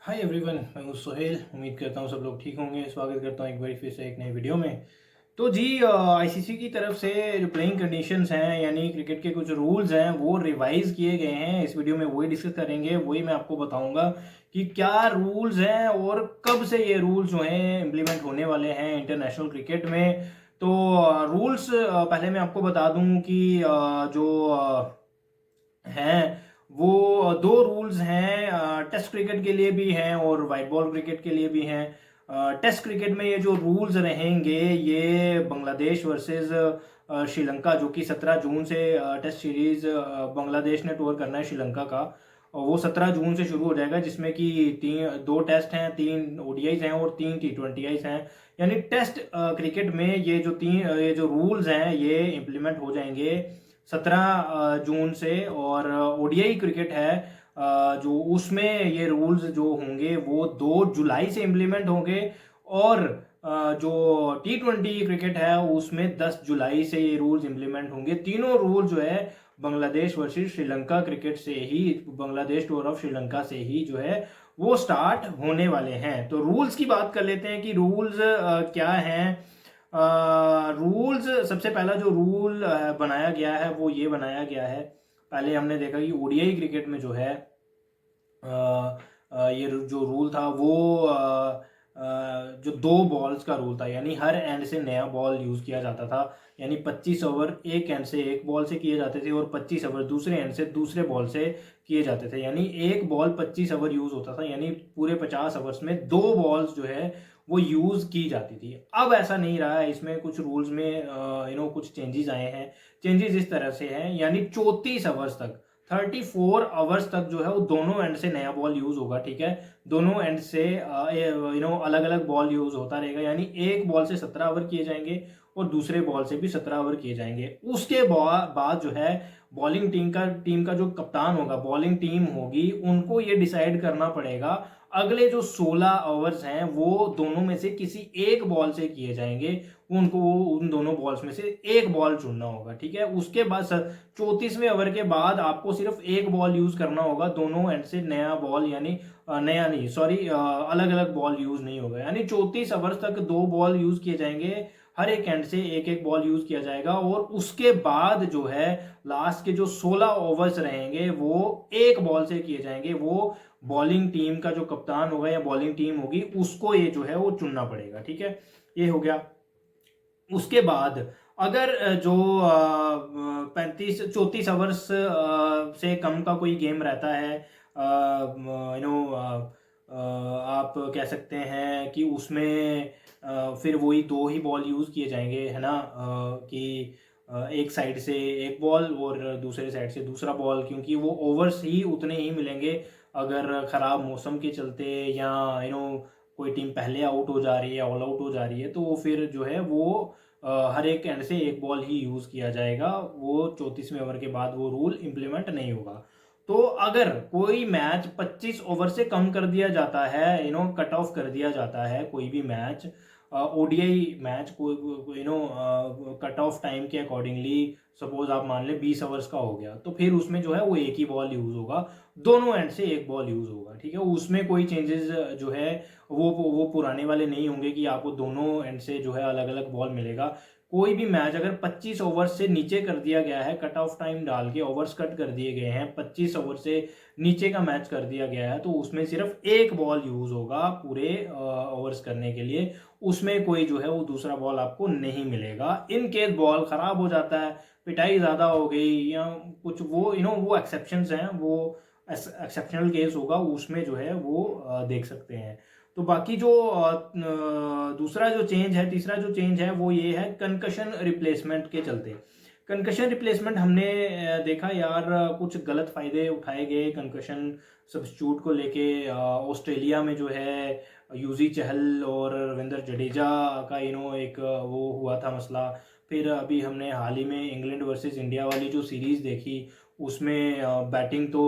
Hi everyone, मैं हूं सोहेल। उम्मीद करता हूं सब लोग ठीक होंगे। स्वागत करता हूं एक बार फिर से एक नई वीडियो में। तो जी आईसीसी की तरफ से जो प्लेइंग कंडीशंस हैं यानी क्रिकेट के कुछ रूल्स हैं वो रिवाइज किए गए हैं। इस वीडियो में वही डिस्कस करेंगे, वही मैं आपको बताऊंगा कि क्या रूल्स हैं और कब से ये रूल्स जो हैं इम्प्लीमेंट होने वाले हैं इंटरनेशनल क्रिकेट में। तो रूल्स पहले मैं आपको बता दूं कि हैं वो दो रूल्स हैं, टेस्ट क्रिकेट के लिए भी हैं और वाइट बॉल क्रिकेट के लिए भी हैं। टेस्ट क्रिकेट में ये जो रूल्स रहेंगे ये बांग्लादेश वर्सेस श्रीलंका, जो कि 17 जून से टेस्ट सीरीज बांग्लादेश ने टूर करना है श्रीलंका का, और वो 17 जून से शुरू हो जाएगा, जिसमें कि दो टेस्ट हैं, 3 ओडीआईज हैं और 3 टी20आईज हैं। यानी टेस्ट क्रिकेट में ये जो रूल्स हैं ये इम्प्लीमेंट हो जाएंगे 17 जून से। और ओडीआई क्रिकेट है जो उसमें ये रूल्स जो होंगे वो 2 जुलाई से इम्प्लीमेंट होंगे। और जो टी20 क्रिकेट है उसमें 10 जुलाई से ये रूल्स इम्प्लीमेंट होंगे। तीनों रूल जो है बांग्लादेश वर्सेस श्रीलंका क्रिकेट से ही, बांग्लादेश टूर ऑफ श्रीलंका से ही जो है वो स्टार्ट होने वाले हैं। तो रूल्स की बात कर लेते हैं कि रूल्स क्या हैं। रूल्स, सबसे पहला जो रूल बनाया गया है वो ये बनाया गया है। पहले हमने देखा कि ओडीआई क्रिकेट में जो है ये जो रूल था वो जो 2 बॉल्स का रूल था, यानी हर एंड से नया बॉल यूज किया जाता था। यानी 25 ओवर एक एंड से एक बॉल से किए जाते थे और 25 ओवर दूसरे एंड से दूसरे बॉल से किए जाते थे। यानी एक बॉल 25 ओवर यूज होता था, यानी पूरे 50 ओवर्स में 2 बॉल्स जो है वो यूज की जाती थी। अब ऐसा नहीं रहा है, इसमें कुछ रूल्स में कुछ चेंजेस आए हैं। चेंजेस इस तरह से हैं, यानी 34 ओवर्स तक, 34 ओवर्स तक जो है वो दोनों एंड से नया बॉल यूज होगा। ठीक है, दोनों एंड से अलग अलग बॉल यूज होता रहेगा। यानी एक बॉल से 17 ओवर किए जाएंगे और दूसरे बॉल से भी 17 ओवर किए जाएंगे। उसके बाद जो है बॉलिंग टीम का जो कप्तान होगा, बॉलिंग टीम होगी, उनको ये डिसाइड करना पड़ेगा अगले जो 16 ओवर्स हैं वो दोनों में से किसी एक बॉल से किए जाएंगे। उनको उन दोनों बॉल्स में से एक बॉल चुनना होगा। ठीक है, उसके बाद 34वें ओवर के बाद आपको सिर्फ एक बॉल यूज करना होगा। दोनों एंड से नया बॉल, यानी नया नहीं, सॉरी, अलग अलग बॉल यूज नहीं होगा। यानी 34 ओवर तक 2 बॉल यूज किए जाएंगे, हर एक एंड से एक एक बॉल यूज किया जाएगा। और उसके बाद जो है लास्ट के जो 16 ओवर्स रहेंगे वो एक बॉल से किए जाएंगे। वो बॉलिंग टीम का जो कप्तान होगा या बॉलिंग टीम होगी उसको ये जो है वो चुनना पड़ेगा। ठीक है, ये हो गया। उसके बाद अगर जो 34 ओवर्स से कम का कोई गेम रहता है, आप कह सकते हैं कि उसमें फिर वही 2 ही बॉल यूज किए जाएंगे, है ना, कि एक साइड से एक बॉल और दूसरे साइड से दूसरा बॉल, क्योंकि वो ओवर्स ही उतने ही मिलेंगे। अगर खराब मौसम के चलते या कोई टीम पहले आउट हो जा रही है, ऑल आउट हो जा रही है, तो फिर जो है वो हर एक एंड से एक बॉल ही यूज किया जाएगा। वो 34वें ओवर के बाद वो रूल इंप्लीमेंट नहीं होगा। तो अगर कोई मैच 25 ओवर से कम कर दिया जाता है, कट ऑफ कर दिया जाता है कोई भी मैच, ओडीआई मैच को, कट ऑफ टाइम के अकॉर्डिंगली, सपोज आप मान लें 20 ओवर्स का हो गया, तो फिर उसमें जो है वो एक ही बॉल यूज होगा, दोनों एंड से एक बॉल यूज होगा। ठीक है, उसमें कोई चेंजेस जो है वो पुराने वाले नहीं होंगे कि आपको दोनों एंड से जो है अलग अलग बॉल मिलेगा। कोई भी मैच अगर 25 ओवर से नीचे कर दिया गया है, कट ऑफ टाइम डाल के ओवर्स कट कर दिए गए हैं, 25 ओवर से नीचे का मैच कर दिया गया है, तो उसमें सिर्फ एक बॉल यूज होगा पूरे ओवर्स करने के लिए। उसमें कोई जो है वो दूसरा बॉल आपको नहीं मिलेगा। इन केस बॉल खराब हो जाता है, पिटाई ज्यादा हो गई या कुछ, वो वो एक्सेप्शंस हैं, वो एक्सेप्शनल केस होगा, उसमें जो है वो देख सकते हैं। तो बाकी जो दूसरा जो चेंज है, तीसरा जो चेंज है वो ये है कंकशन रिप्लेसमेंट के चलते। कंकशन रिप्लेसमेंट हमने देखा यार, कुछ गलत फायदे उठाए गए कंकशन सब्स्टिट्यूट को लेके। ऑस्ट्रेलिया में जो है यूजी चहल और रविंद्र जडेजा का एक वो हुआ था मसला। फिर अभी हमने हाल ही में इंग्लैंड वर्सेस इंडिया वाली जो सीरीज देखी, उसमें बैटिंग तो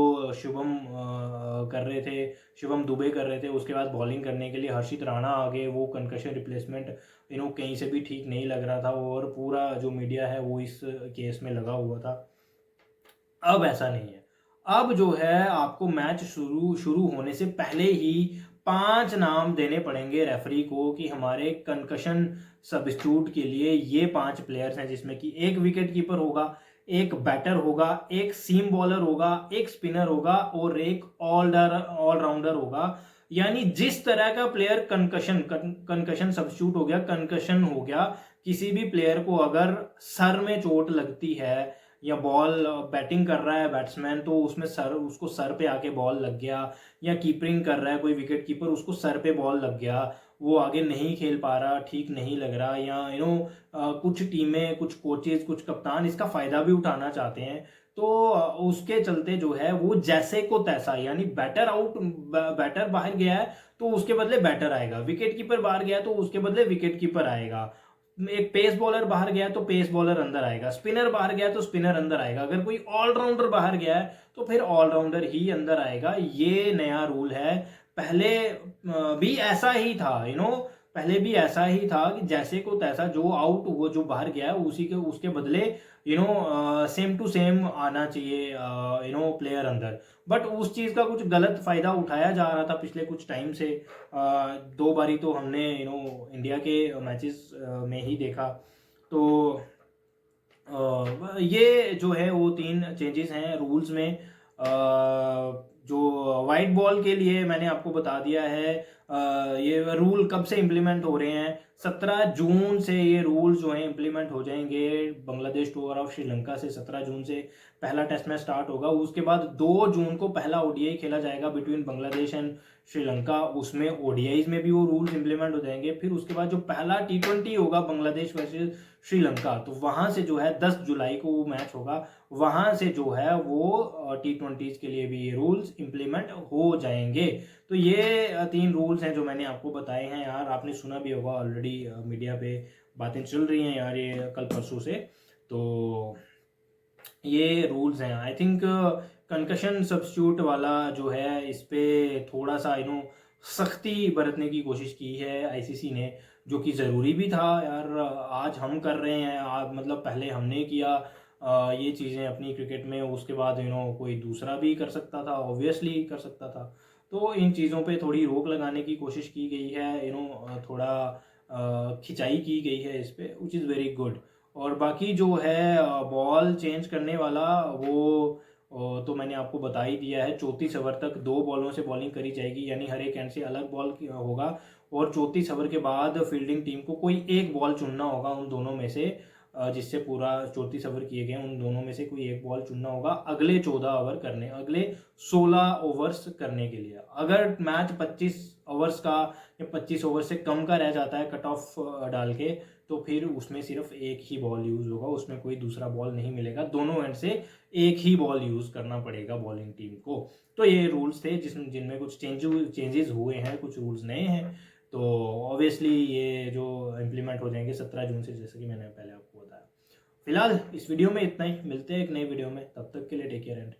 कर रहे थे, शिवम दुबे कर रहे थे, उसके बाद बॉलिंग करने के लिए हर्षित राणा आ गए। वो कंकशन रिप्लेसमेंट कहीं से भी ठीक नहीं लग रहा था और पूरा जो मीडिया है वो इस केस में लगा हुआ था। अब ऐसा नहीं है। अब जो है आपको मैच शुरू शुरू होने से पहले ही 5 नाम देने पड़ेंगे रेफरी को कि हमारे कंकशन सब्स्टिट्यूट के लिए ये 5 प्लेयर्स हैं, जिसमें कि एक विकेट कीपर होगा, एक बैटर होगा, एक सीम बॉलर होगा, एक स्पिनर होगा और एक ऑलराउंडर होगा। यानी जिस तरह का प्लेयर कंकशन सब्स्टिट्यूट हो गया, कंकशन हो गया, किसी भी प्लेयर को अगर सर में चोट लगती है या बॉल बैटिंग कर रहा है बैट्समैन तो उसमें उसको सर पे आके बॉल लग गया, या कीपरिंग कर रहा है कोई विकेट कीपर उसको सर पे बॉल लग गया, वो आगे नहीं खेल पा रहा, ठीक नहीं लग रहा, या कुछ टीमें, कुछ कोचेज, कुछ कप्तान इसका फायदा भी उठाना चाहते हैं, तो उसके चलते जो है वो जैसे को तैसा, यानी बैटर बाहर गया है तो उसके बदले बैटर आएगा, विकेट कीपर बाहर गया तो उसके बदले विकेट कीपर आएगा, एक पेस बॉलर बाहर गया तो पेस बॉलर अंदर आएगा, स्पिनर बाहर गया तो स्पिनर अंदर आएगा, अगर कोई ऑलराउंडर बाहर गया है तो फिर ऑलराउंडर ही अंदर आएगा। ये नया रूल है। पहले भी ऐसा ही था, पहले भी ऐसा ही था कि जैसे को तैसा, जो आउट वो जो बाहर गया है उसी के उसके बदले सेम टू सेम आना चाहिए प्लेयर अंदर। बट उस चीज का कुछ गलत फायदा उठाया जा रहा था पिछले कुछ टाइम से। 2 बारी तो हमने इंडिया के मैचेस में ही देखा। तो ये जो है वो 3 चेंजेस हैं रूल्स में। जो वाइट बॉल के लिए मैंने आपको बता दिया है। ये रूल कब से इम्प्लीमेंट हो रहे हैं? 17 जून से ये रूल जो हैं इम्प्लीमेंट हो जाएंगे। बांग्लादेश टूर ऑफ श्रीलंका से 17 जून से पहला टेस्ट मैच स्टार्ट होगा। उसके बाद 2 जून को पहला ओडीआई खेला जाएगा बिटवीन बांग्लादेश एंड श्रीलंका। उसमें ओडीआईज में भी वो रूल्स इम्प्लीमेंट हो जाएंगे। फिर उसके बाद जो पहला T20 होगा बांग्लादेश वर्सेस श्रीलंका, तो वहां से जो है 10 जुलाई को वो मैच होगा। वहां से जो है वो T20 के लिए भी ये रूल्स इम्प्लीमेंट हो जाएंगे। तो ये 3 रूल्स हैं जो मैंने आपको बताए हैं यार। आपने सुना भी होगा ऑलरेडी, मीडिया पे बातें चल रही हैं यार ये कल परसों से। तो ये रूल्स हैं। आई थिंक कंकशन सब्स्टिट्यूट वाला जो है इस पे थोड़ा सा सख्ती बरतने की कोशिश की है आईसीसी ने, जो कि ज़रूरी भी था यार। आज हम कर रहे हैं, आज मतलब पहले हमने किया ये चीज़ें अपनी क्रिकेट में, उसके बाद कोई दूसरा भी कर सकता था, ऑब्वियसली कर सकता था। तो इन चीज़ों पे थोड़ी रोक लगाने की कोशिश की गई है, थोड़ा खिंचाई की गई है इस पे, विच इज़ वेरी गुड। और बाकी जो है बॉल चेंज करने वाला वो तो मैंने आपको बता ही दिया है। 34 ओवर तक 2 बॉलों से बॉलिंग करी जाएगी, यानी हर एक एंड से अलग बॉल होगा। और 34 ओवर के बाद फील्डिंग टीम को कोई एक बॉल चुनना होगा उन दोनों में से, जिससे पूरा 34 ओवर किए गए उन दोनों में से कोई एक बॉल चुनना होगा अगले 16 ओवर्स करने के लिए। अगर मैच 25 ओवर्स का या 25 ओवर से कम का रह जाता है कट ऑफ डाल के, तो फिर उसमें सिर्फ एक ही बॉल यूज होगा, उसमें कोई दूसरा बॉल नहीं मिलेगा। दोनों एंड से एक ही बॉल यूज करना पड़ेगा बॉलिंग टीम को। तो ये रूल्स थे जिनमें कुछ चेंजेस हुए हैं, कुछ रूल्स नए हैं। तो ऑब्वियसली ये जो इम्प्लीमेंट हो जाएंगे 17 जून से, जैसे कि मैंने पहले आपको बताया। फिलहाल इस वीडियो में इतना ही, मिलते हैं एक नई वीडियो में, तब तक के लिए टेक केयर एंड